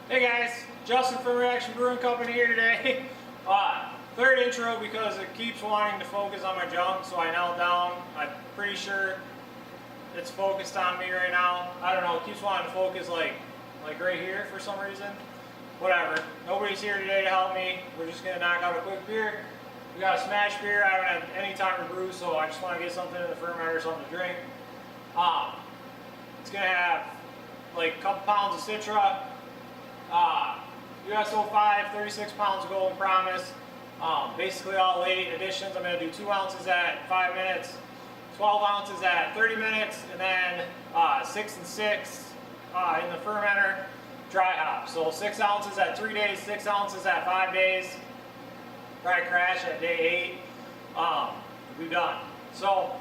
Hey guys, Justin from Reaction Brewing Company here today. Third intro because it keeps wanting to focus on my junk, so I knelt down. I'm pretty sure it's focused on me right now. I don't know, it keeps wanting to focus like right here for some reason. Whatever, nobody's here today to help me. We're just gonna knock out a quick beer. We got a smash beer. I haven't had any time to brew, so I just want to get something in the fermenter, something to drink. It's gonna have like a couple pounds of Citra. USO 5, 36 pounds of Golden Promise. Basically all late additions. I'm going to do 2 ounces at 5 minutes, 12 ounces at 30 minutes, and then 6 and 6 in the fermenter dry hop. So 6 ounces at 3 days, 6 ounces at 5 days. Dry crash at day 8. We're done. So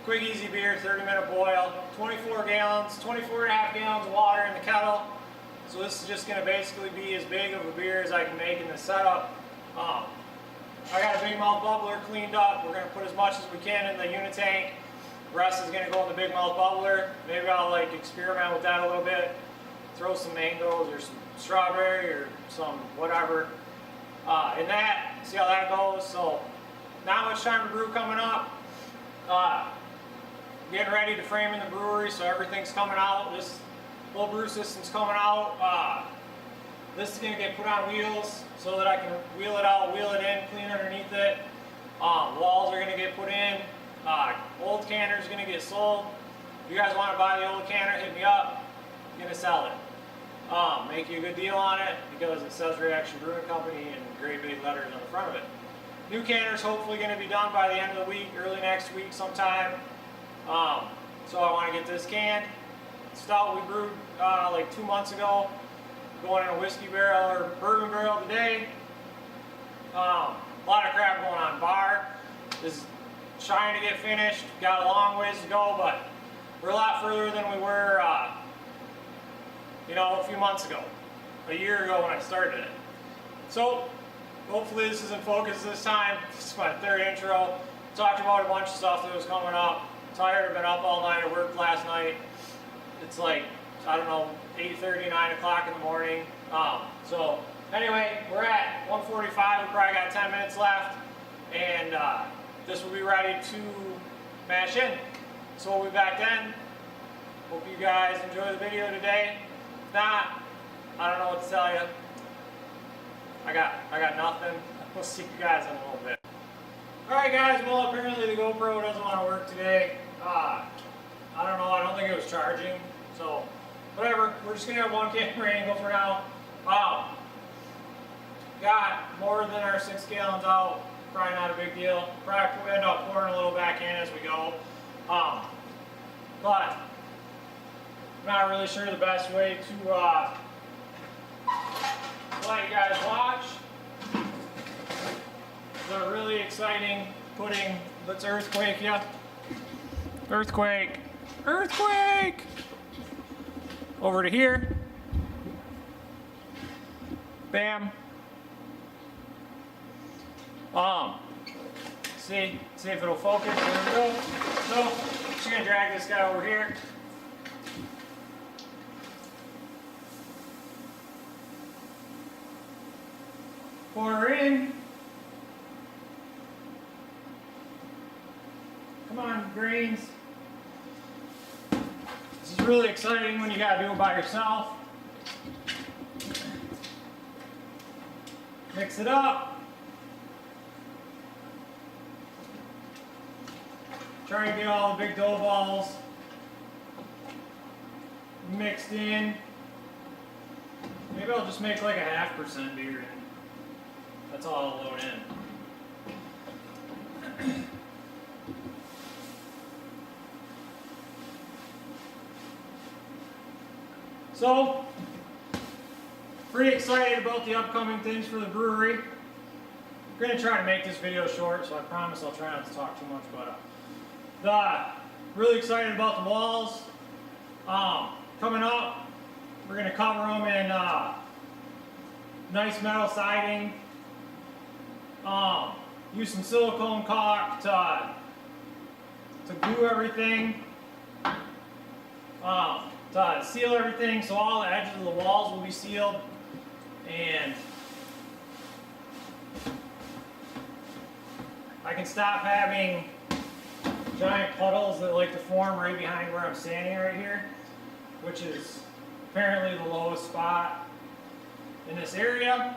quick easy beer, 30-minute boil, 24 gallons, 24 and a half gallons of water in the kettle. So this is just going to basically be as big of a beer as I can make in the setup. I got a big mouth bubbler cleaned up. We're going to put as much as we can in the unit tank. The rest is going to go in the big mouth bubbler. Maybe I'll like experiment with that a little bit. Throw some mangoes or some strawberry or some whatever in that. See how that goes. So not much time to brew coming up. Getting ready to frame in the brewery, so everything's coming out. This whole brew system's coming out. This is going to get put on wheels so that I can wheel it out, wheel it in, clean underneath it. Walls are going to get put in. Old canner is going to get sold. If you guys want to buy the old canner, hit me up. I'm going to sell it. Make you a good deal on it because it says Reaction Brewing Company in great big letters on the front of it. New canner's hopefully going to be done by the end of the week, early next week sometime. So I want to get this canned. Stout we brewed like 2 months ago, going in a whiskey barrel or bourbon barrel today. A lot of crap going on. Bar is trying to get finished. Got a long ways to go, but we're a lot further than we were, a few months ago, a year ago when I started it. So hopefully this is in focus this time. This is my third intro. Talked about a bunch of stuff that was coming up. Tired, I've been up all night. I worked last night. It's like, I don't know, 8:30, 9 o'clock in the morning. So anyway, we're at 1:45. We probably got 10 minutes left. And this will be ready to mash in. So we'll be back then. Hope you guys enjoy the video today. If not, I don't know what to tell you. I got nothing. We'll see you guys in a little bit. Alright guys, well apparently the GoPro doesn't want to work today. I don't know, I don't think it was charging, so whatever, we're just going to have one camera angle for now. Got more than our 6 gallons out, probably not a big deal. Probably end up pouring a little back in as we go. But I'm not really sure the best way to let you guys watch. The really exciting putting, let's earthquake ya. Earthquake. Earthquake! Over to here. Bam. See if it'll focus. There we go. So, just gonna drag this guy over here. Pour her in. Come on, grains. This is really exciting when you gotta do it by yourself. Mix it up. Try and get all the big dough balls mixed in. Maybe I'll just make like a 0.5% beer in. That's all I'll load in. So, pretty excited about the upcoming things for the brewery. I'm going to try to make this video short, so I promise I'll try not to talk too much, but really excited about the walls. Coming up, we're going to cover them in nice metal siding. Use some silicone caulk to glue everything. to seal everything, so all the edges of the walls will be sealed. And I can stop having giant puddles that like to form right behind where I'm standing right here, which is apparently the lowest spot in this area.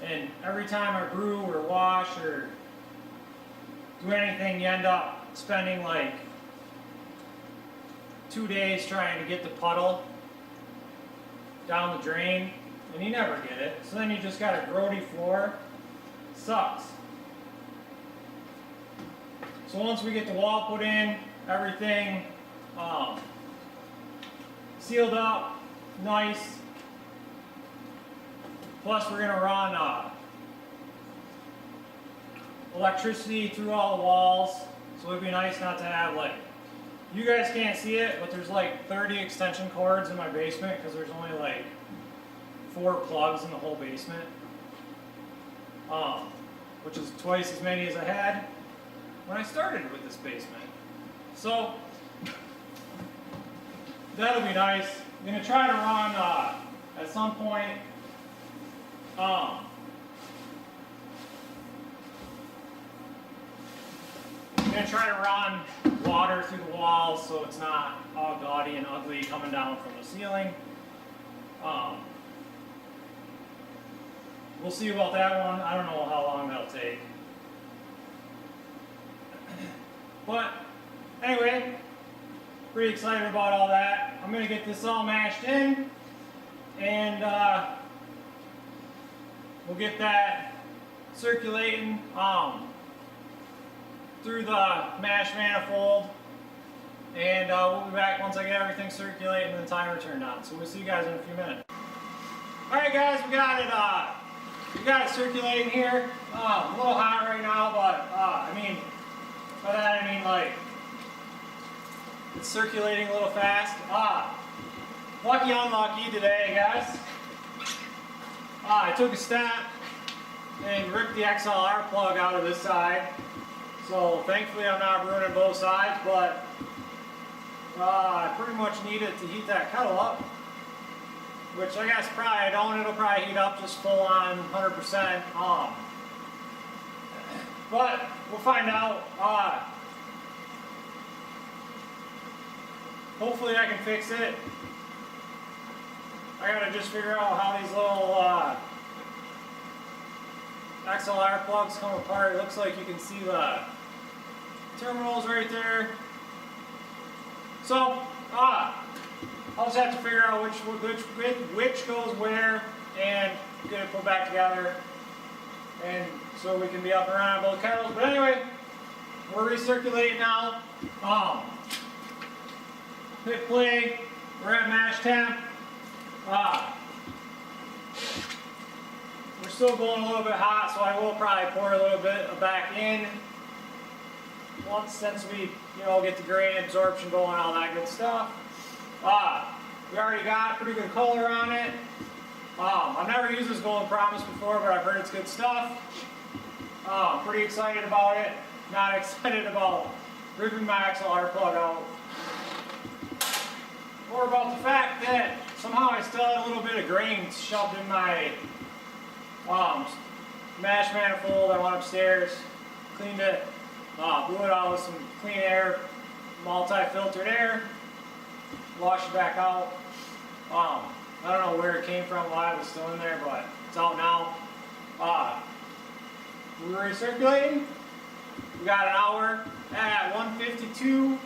And every time I brew or wash or do anything, you end up spending like 2 days trying to get the puddle down the drain, and you never get it. So then you just got a grody floor. Sucks. So once we get the wall put in, everything sealed up, nice. Plus we're gonna run electricity through all the walls, so it'd be nice not to have like, you guys can't see it, but there's like 30 extension cords in my basement because there's only like 4 plugs in the whole basement, which is twice as many as I had when I started with this basement. So that'll be nice. I'm gonna try to run at some point. I'm gonna try to run water through the walls so it's not all gaudy and ugly coming down from the ceiling. We'll see about that one. I don't know how long that'll take. But anyway, pretty excited about all that. I'm gonna get this all mashed in, and we'll get that circulating through the mash manifold, and we'll be back once I get everything circulating and the timer turned on. So we'll see you guys in a few minutes. All right, guys, we got it circulating here. A little hot right now, but I mean, by that I mean like it's circulating a little fast. Lucky unlucky today, guys. I took a step and ripped the XLR plug out of this side. So thankfully I'm not ruining both sides, but I pretty much need it to heat that kettle up, which I guess probably I don't. It'll probably heat up just full on 100%. But we'll find out. Hopefully I can fix it. I gotta just figure out how these little XLR plugs come apart. It looks like you can see the terminals right there. So, I'll just have to figure out which goes where and get it put back together, and so we can be up and running both kettles. But anyway, we're recirculating now. Hit play. We're at mash temp. We're still going a little bit hot, so I will probably pour a little bit back in once, since we, get the grain absorption going, all that good stuff. We already got pretty good color on it. I've never used this Golden Promise before, but I've heard it's good stuff. Pretty excited about it. Not excited about ripping my XLR plug out, or about the fact that somehow I still had a little bit of grain shoved in my mash manifold. I went upstairs, cleaned it, blew it out with some clean air, multi-filtered air, washed it back out. I don't know where it came from, why it was still in there, but it's out now. We're recirculating. We got an hour at 152,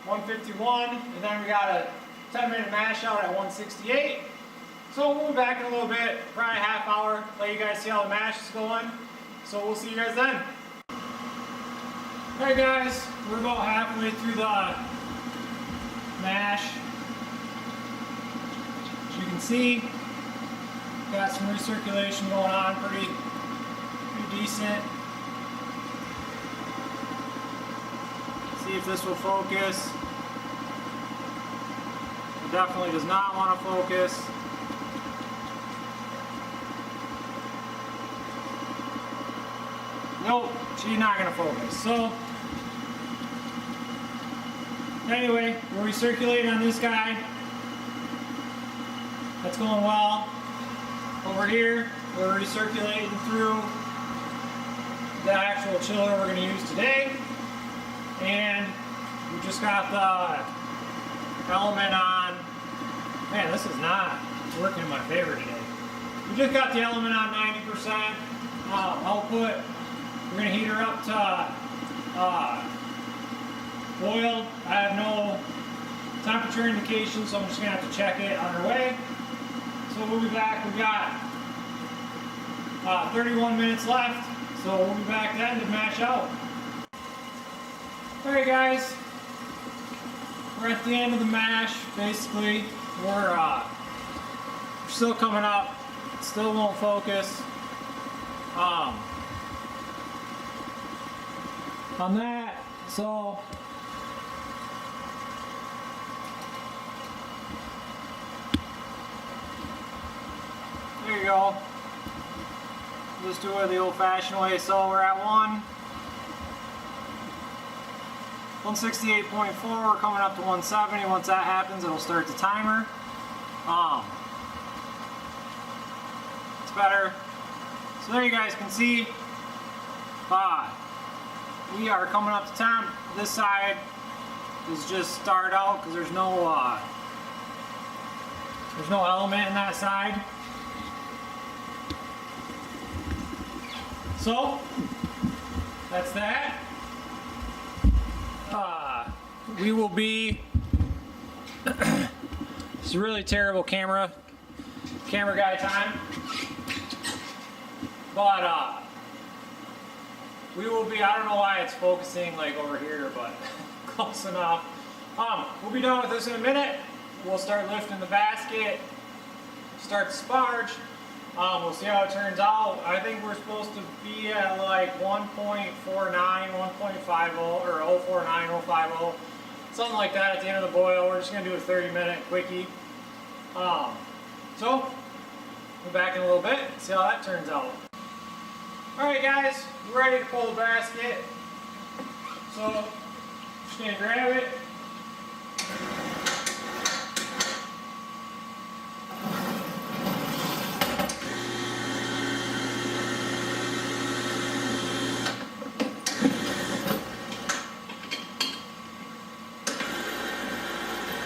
151, and then we got a 10-minute mash out at 168. So we'll be back in a little bit, probably a half hour, let you guys see how the mash is going. So we'll see you guys then. Alright guys, we're about halfway through the mash. As you can see, got some recirculation going on, pretty decent. See if this will focus. It definitely does not want to focus. Nope, she's not going to focus. So Anyway, we're recirculating on this guy. That's going well. Over here, we're recirculating through the actual chiller we're going to use today. And we just got the element on. Man, this is not working in my favor today. We just got the element on 90% output. We're going to heat her up to boiled. I have no temperature indication, so I'm just going to have to check it on her way. So we'll be back. We've got 31 minutes left, so we'll be back then to mash out. Alright guys, we're at the end of the mash, basically. We're still coming up, still won't focus. On that, so there you go. Just do it the old-fashioned way. So we're at 168.4. We're coming up to 170. Once that happens, it'll start the timer. It's better. So there you guys can see. We are coming up to temp. This side is just started out because there's no element in that side. So that's that. We will be. It's a really terrible camera guy time, but we will be. I don't know why it's focusing like over here, but close enough. We'll be done with this in a minute. We'll start lifting the basket, start the sparge. We'll see how it turns out. I think we're supposed to be at like 1.49, 1.50, or 049, 050, something like that at the end of the boil. We're just going to do a 30-minute quickie. So, we'll back in a little bit, see how that turns out. Alright guys, we're ready to pull the basket. So, just going to grab it.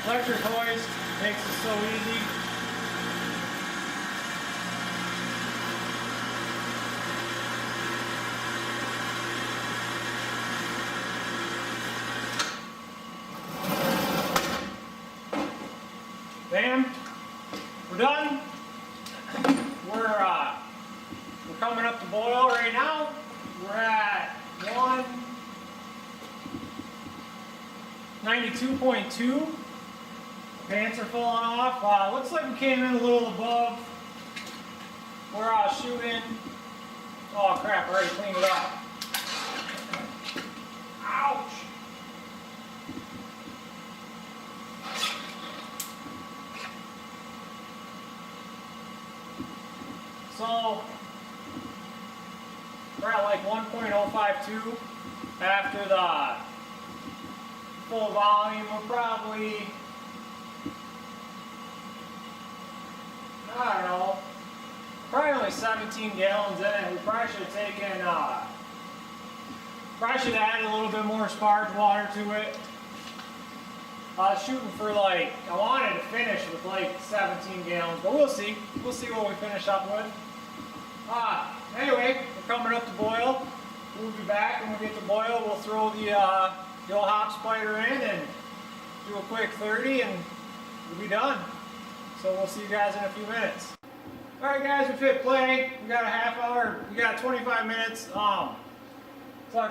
Electric hoist makes it so easy. Bam. We're done. We're coming up to boil right now. We're at 192.2. Pants are falling off. Looks like we came in a little above. We're shooting. Oh crap, I already cleaned it up. Ouch! So, we're at like 1.052 after the full volume. We're probably, I don't know, probably only 17 gallons in it. We probably should have taken, probably should have added a little bit more sparge water to it. I was shooting for like, I wanted to finish with like 17 gallons, but we'll see. We'll see what we finish up with. Anyway, we're coming up to boil. We'll be back when we get to boil. We'll throw the old hop spider in and do a quick 30 and we'll be done. So we'll see you guys in a few minutes. Alright guys, we hit play. We got a half hour, we got 25 minutes. It's our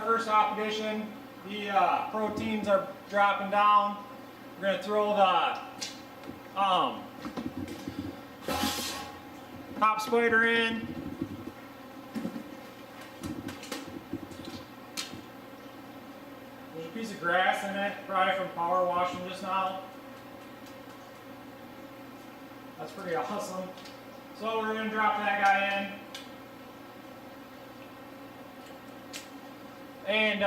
first hop edition. The proteins are dropping down. We're going to throw the hop spider in. There's a piece of grass in it, probably from power washing just now. That's pretty awesome. So we're going to drop that guy in. And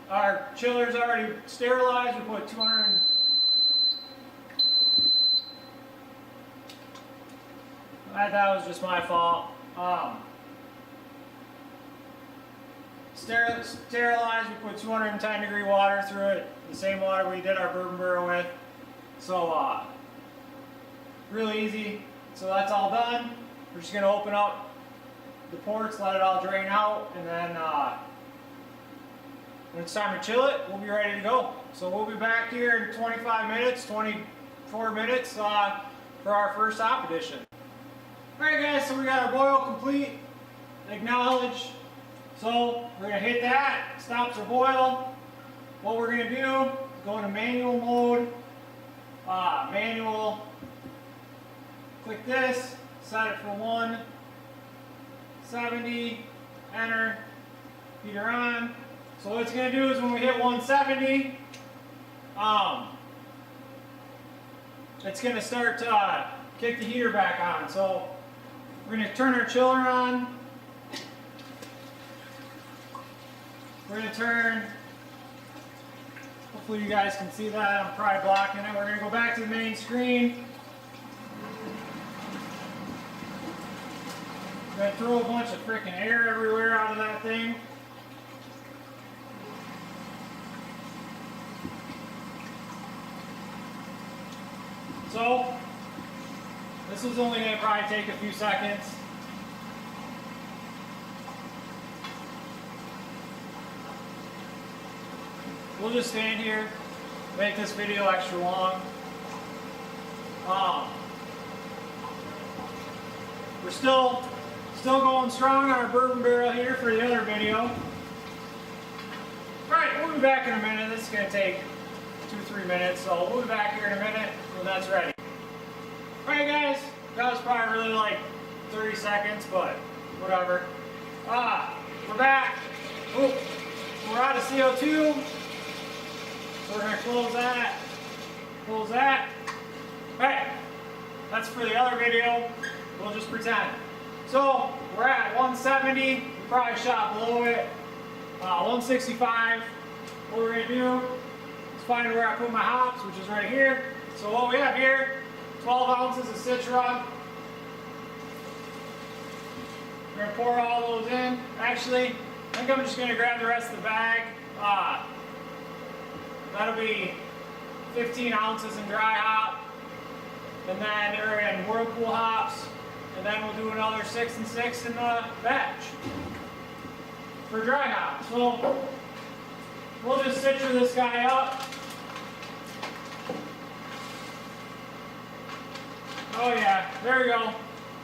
Our chiller's already sterilized. We put 200. That was just my fault. Sterilized, we put 210 degree water through it, the same water we did our bourbon barrel with. So really easy. So that's all done. We're just gonna open up the ports, let it all drain out, and then when it's time to chill it, we'll be ready to go. So we'll be back here in 25 minutes, 24 minutes for our first hop edition. Alright guys, so we got our boil complete, acknowledge. So we're going to hit that, stops our boil. What we're going to do, go into manual mode, manual, click this, set it for 170, enter, heater on. So what it's going to do is when we hit 170, it's going to start to kick the heater back on. So we're going to turn our chiller on. We're going to turn, hopefully you guys can see that, I'm probably blocking it. We're going to go back to the main screen. We're going to throw a bunch of freaking air everywhere out of that thing. So, this is only going to probably take a few seconds. We'll just stand here, make this video extra long. We're still going strong on our bourbon barrel here for the other video. Alright, we'll be back in a minute. This is going to take 2-3 minutes, so we'll be back here in a minute when that's ready. Alright guys, that was probably really like 30 seconds, but whatever. We're back. Oop, we're out of CO2. So we're going to close that. Close that. Alright, that's for the other video. We'll just pretend. So we're at 170. We probably shot below it. 165. What we're going to do is find where I put my hops, which is right here. So what we have here, 12 ounces of Citra. We're going to pour all those in. Actually, I think I'm just going to grab the rest of the bag. That'll be 15 ounces in dry hop. And then they're in whirlpool hops. And then we'll do another 6 and 6 in the batch for dry hop. So we'll just Citra this guy up. Oh yeah, there we go.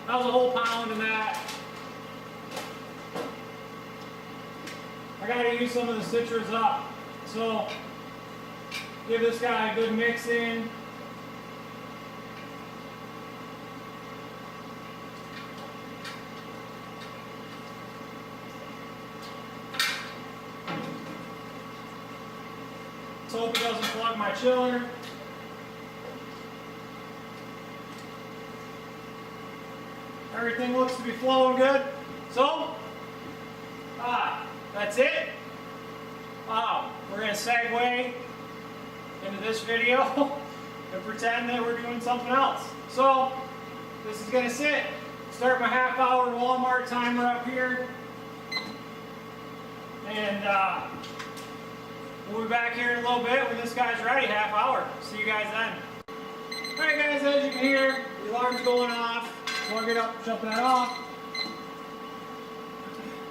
That was a whole pound in that. I gotta use some of the Citras up. So give this guy a good mix in. Let's hope it doesn't plug my chiller. Everything looks to be flowing good. So, that's it. We're going to segue into this video and pretend that we're doing something else. So, this is going to sit. Start my half-hour Walmart timer up here. And we'll be back here in a little bit when this guy's ready, half hour. See you guys then. Alright guys, as you can hear, the alarm's going off. Plug it up, shut that off.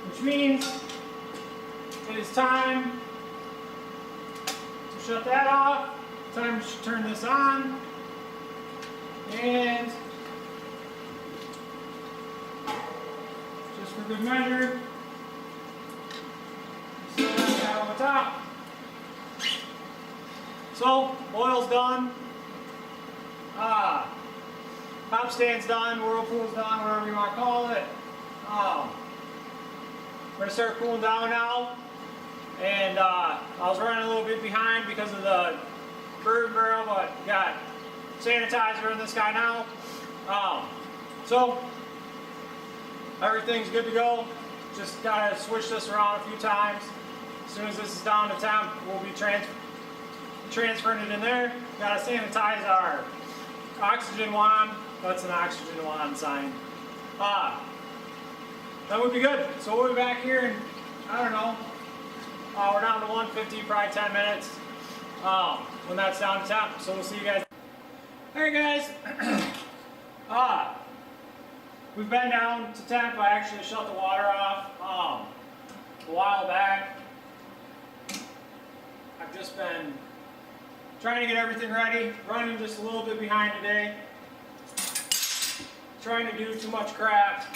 Which means it is time to shut that off. Time to turn this on. And just for good measure, set that guy on the top. So, oil's done. Hop stand's done, whirlpool's done, whatever you want to call it. We're going to start cooling down now. And I was running a little bit behind because of the bourbon barrel, but got sanitizer in this guy now. So, everything's good to go. Just got to switch this around a few times. As soon as this is down to temp, we'll be transferring it in there. Gotta sanitize our oxygen wand. That's an oxygen wand sign. That would be good. So we'll be back here in, I don't know, we're down to 150, probably 10 minutes when that's down to temp. So we'll see you guys. Alright guys, we've been down to temp. I actually shut the water off a while back. I've just been trying to get everything ready, running just a little bit behind today. Trying to do too much crap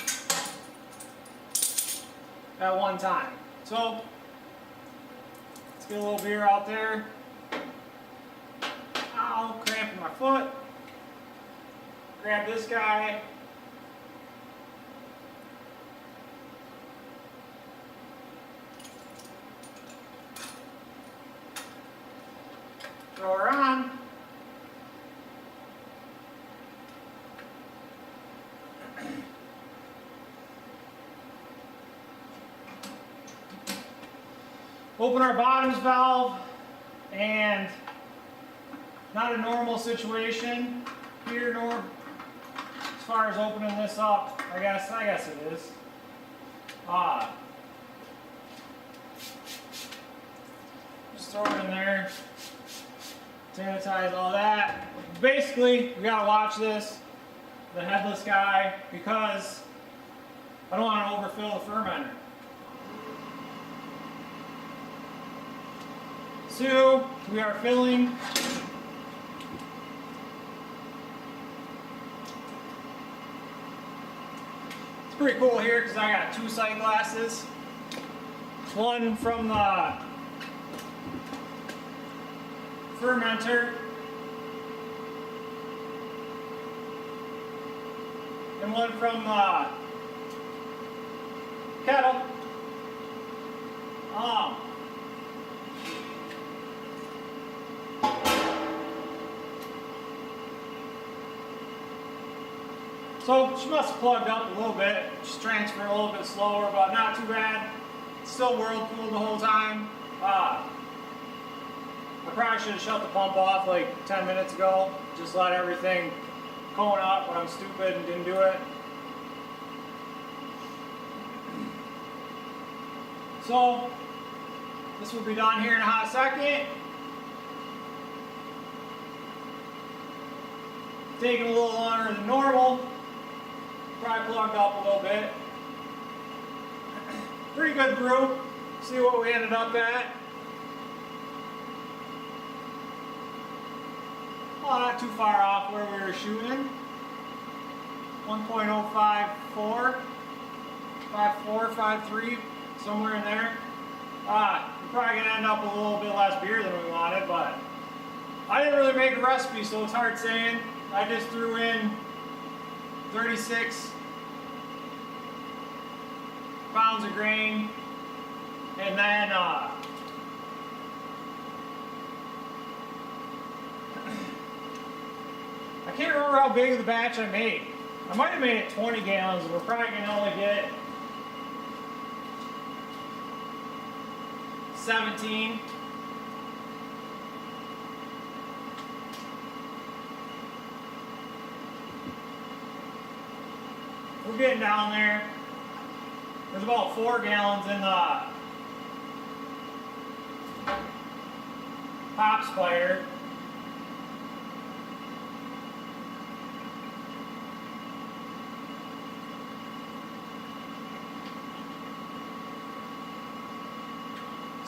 at one time. So, let's get a little beer out there. Ow, cramping my foot. Grab this guy. Throw her on. Open our bottoms valve, and not a normal situation here, nor as far as opening this up. I guess it is. Just throw it in there. Sanitize all that. Basically, we gotta watch this, the headless guy, because I don't want to overfill the fermenter. So we are filling it's pretty cool here because I got two sight glasses. One from the fermenter and one from the kettle. So she must have plugged up a little bit, just transfer a little bit slower, but not too bad. Still whirlpool the whole time. I probably should have shut the pump off like 10 minutes ago. Just let everything cone up, but I'm stupid and didn't do it. So this will be done here in a hot second. Taking a little longer than normal. Probably plugged up a little bit. Pretty good brew. See what we ended up at. Oh, not too far off where we were shooting. 1.054, 54, 53, somewhere in there. We're probably gonna end up with a little bit less beer than we wanted, but I didn't really make a recipe, so it's hard saying. I just threw in 36 pounds of grain, and then I can't remember how big of the batch I made. I might have made it 20 gallons, and we're probably going to only get 17. We're getting down there. There's about 4 gallons in the pop spider.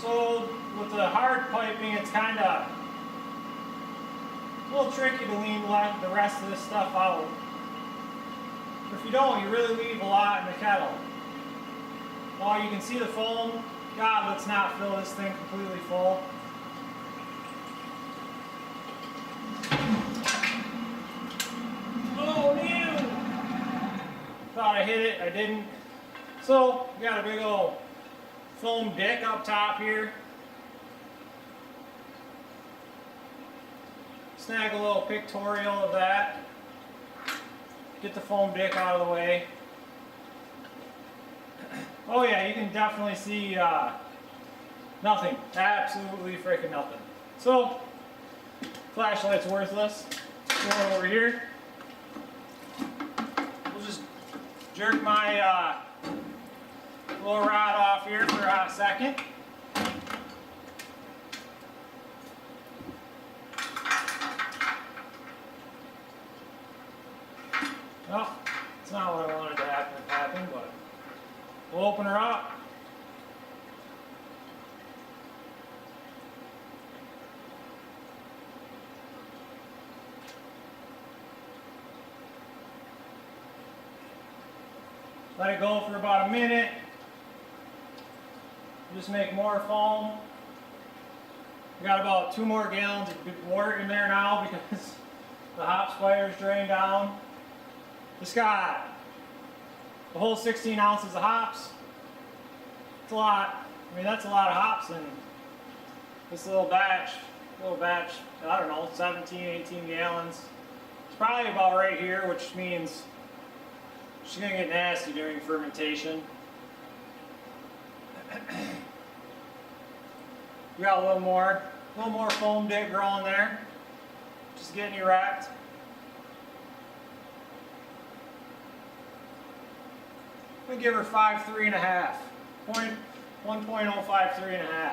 So with the hard piping, it's kind of a little tricky to leave the rest of this stuff out. If you don't, you really leave a lot in the kettle. Well, you can see the foam. God, let's not fill this thing completely full. Oh, no! Thought I hit it, I didn't. So, we got a big old foam dick up top here. Snag a little pictorial of that. Get the foam dick out of the way. Oh yeah, you can definitely see Nothing. Absolutely freaking nothing. So, flashlight's worthless. Go over here. We'll just jerk my little rod off here for a hot second. Well, it's not what I wanted to happen, but we'll open her up. Let it go for about a minute. Just make more foam. We got about 2 more gallons of wort in there now because the hops fire's drained down. Just got the whole 16 ounces of hops. It's a lot. I mean, that's a lot of hops in this little batch. I don't know, 17, 18 gallons. It's probably about right here, which means she's gonna get nasty during fermentation. We got a little more foam dick growing there. Just getting erect. I'm gonna give her 5.3.5. 1.053.5.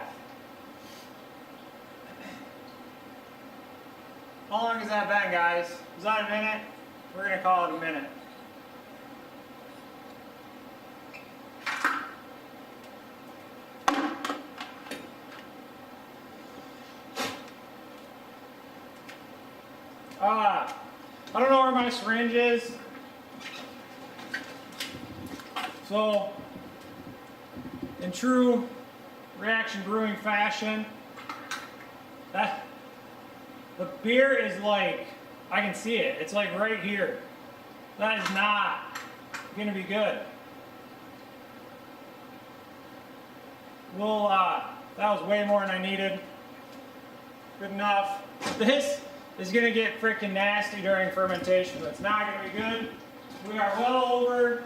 How long has that been, guys? Was that a minute? We're gonna call it a minute. I don't know where my syringe is. So, in true reaction brewing fashion, the beer is like, I can see it. It's like right here. That is not going to be good. Well, that was way more than I needed. Good enough. This is going to get freaking nasty during fermentation. It's not going to be good. We are well over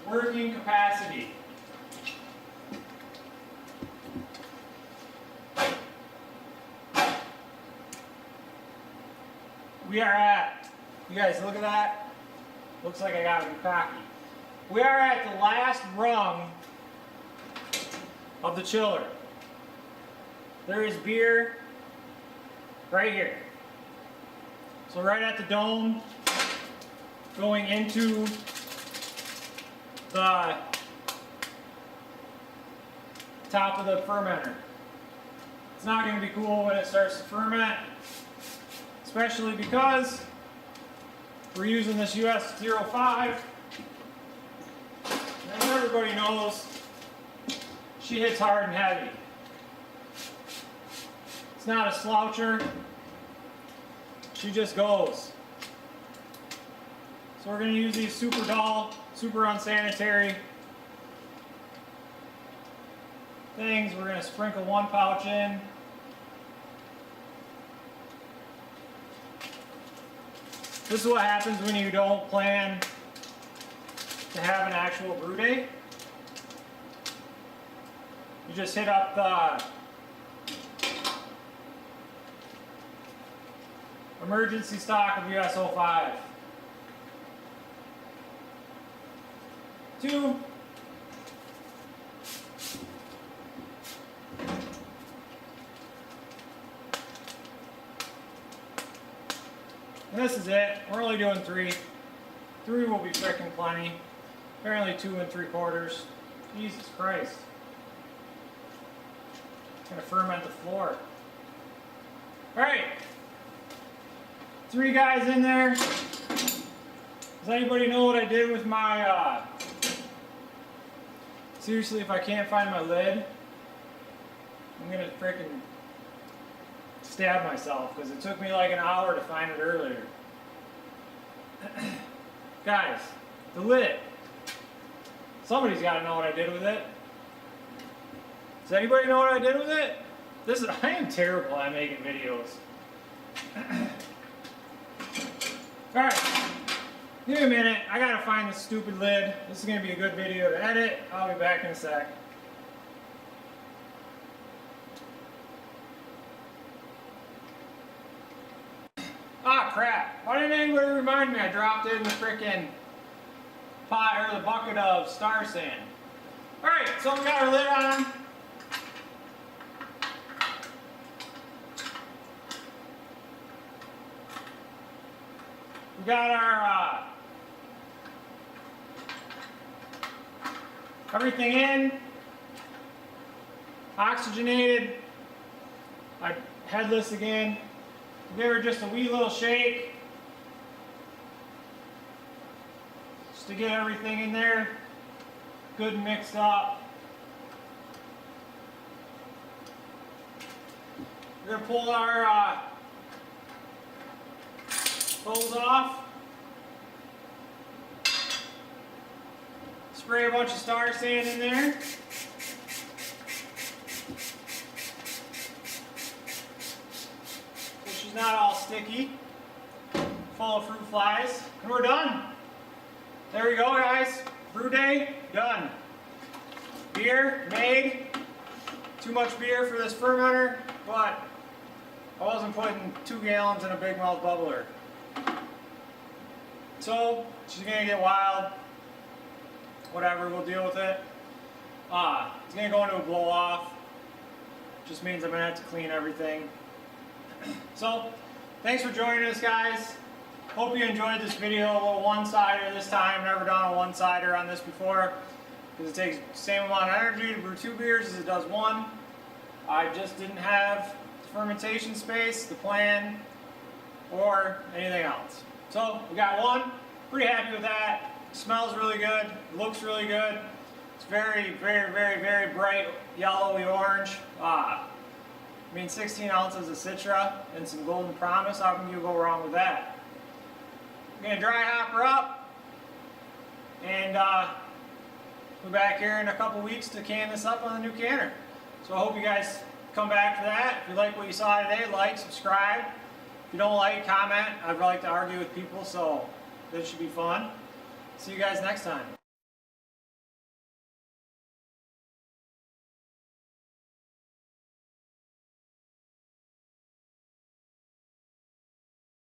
working capacity. We are at, you guys look at that? Looks like I got to be cocky. We are at the last rung of the chiller. There is beer right here. So right at the dome, going into the top of the fermenter. It's not going to be cool when it starts to ferment, especially because we're using this US 05. And everybody knows she hits hard and heavy. It's not a sloucher. She just goes. So we're going to use these super dull, super unsanitary things. We're going to sprinkle 1 pouch in. This is what happens when you don't plan to have an actual brew day. You just hit up the emergency stock of US 05. 2. And this is it. We're only doing 3. 3 will be frickin' plenty. Apparently 2 3/4. Jesus Christ. It's gonna ferment the floor. Alright. 3 guys in there. Does anybody know what I did with my, seriously, if I can't find my lid, I'm gonna frickin' stab myself because it took me like an hour to find it earlier. Guys, the lid. Somebody's got to know what I did with it. Does anybody know what I did with it? I am terrible at making videos. Alright, Give me a minute, I gotta find this stupid lid. This is gonna be a good video to edit. I'll be back in a sec. Ah, crap. Why didn't anybody remind me I dropped it in the frickin' pot or the bucket of Star Sand? Alright, so we got our lid on. We got our everything in, oxygenated, headless again. Give her just a wee little shake, just to get everything in there, good and mixed up. We're going to pull our hose off, spray a bunch of Star Sand in there. She's not all sticky, full of fruit flies, and we're done. There we go, guys. Brew day, done. Beer made. Too much beer for this fermenter, but I wasn't putting 2 gallons in a big mouth bubbler. So she's gonna get wild. Whatever, we'll deal with it. It's gonna go into a blow off. Just means I'm gonna have to clean everything. So, thanks for joining us, guys. Hope you enjoyed this video. A little one-sider this time. Never done a one-sider on this before, because it takes the same amount of energy to brew 2 beers as it does 1. I just didn't have the fermentation space, the plan, or anything else. So, we got 1. Pretty happy with that. Smells really good. Looks really good. It's very, very, very, very bright yellowy orange. I mean, 16 ounces of Citra and some Golden Promise. How can you go wrong with that? I'm going to dry hop her up, and we'll be back here in a couple weeks to can this up on the new canner. So I hope you guys come back for that. If you like what you saw today, like, subscribe. If you don't like, comment. I'd like to argue with people, so this should be fun. See you guys next time.